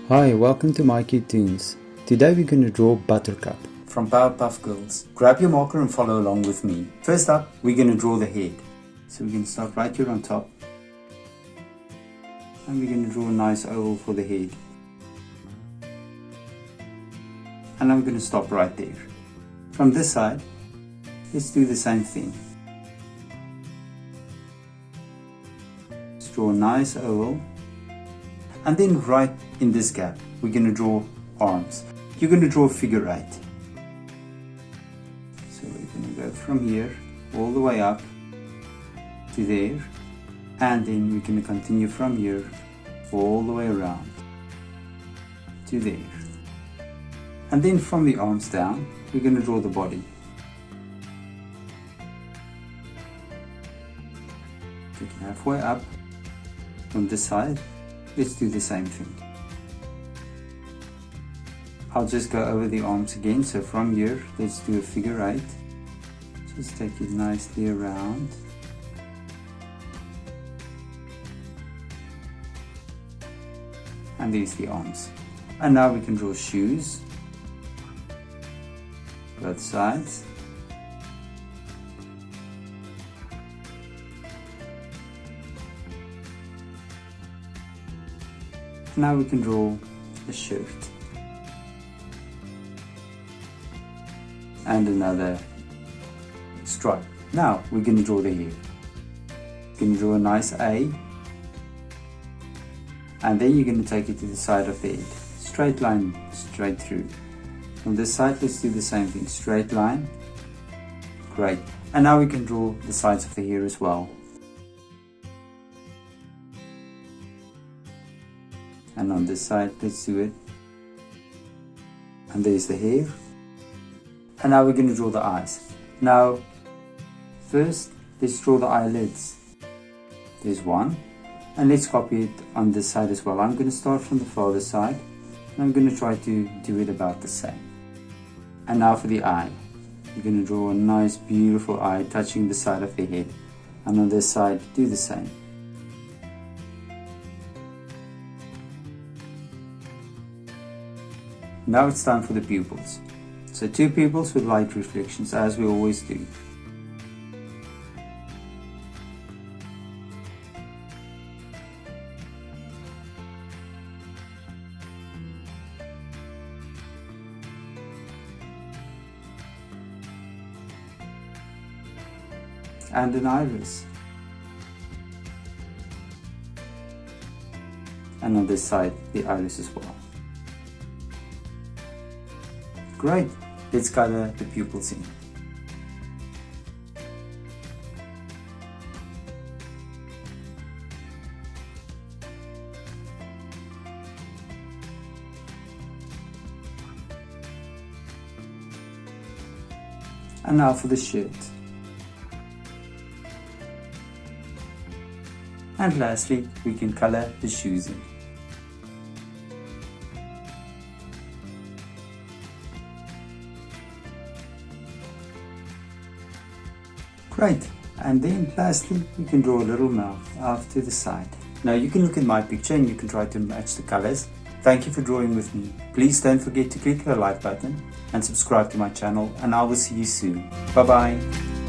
Hi, welcome to My Cute Tunes. Today we're going to draw Buttercup from Powerpuff Girls. Grab your marker and follow along with me. First up, we're going to draw the head. So we're going to start right here on top. And we're going to draw a nice oval for the head. And I'm going to stop right there. From this side, let's do the same thing. Let's draw a nice oval. And then right in this gap, we're going to draw arms. You're going to draw a figure 8. So we're going to go from here all the way up to there. And then we're going to continue from here all the way around to there. And then from the arms down, we're going to draw the body. Taking halfway up from this side. Let's do the same thing. I'll just go over the arms again. So from here, let's do a figure 8. Just take it nicely around. And there's the arms. And now we can draw shoes. Both sides. Now we can draw a shirt and another stripe. Now we're going to draw the hair. We're going to draw a nice A, and then you're going to take it to the side of the head. Straight line straight through. From this side, let's do the same thing. Straight line. Great. And now we can draw the sides of the hair as well. And on this side, let's do it. And there's the hair. And now we're going to draw the eyes. Now, first, let's draw the eyelids. There's one. And let's copy it on this side as well. I'm going to start from the farther side. And I'm going to try to do it about the same. And now for the eye. You're going to draw a nice, beautiful eye touching the side of the head. And on this side, do the same. Now it's time for the pupils. So 2 pupils with light reflections, as we always do. And an iris. And on this side, the iris as well. Great, let's color the pupils in. And now for the shirt. And lastly, we can color the shoes in. Great, and then lastly we can draw a little mouth off to the side. Now you can look at my picture and you can try to match the colors. Thank you for drawing with me. Please don't forget to click the like button and subscribe to my channel, and I will see you soon. Bye bye.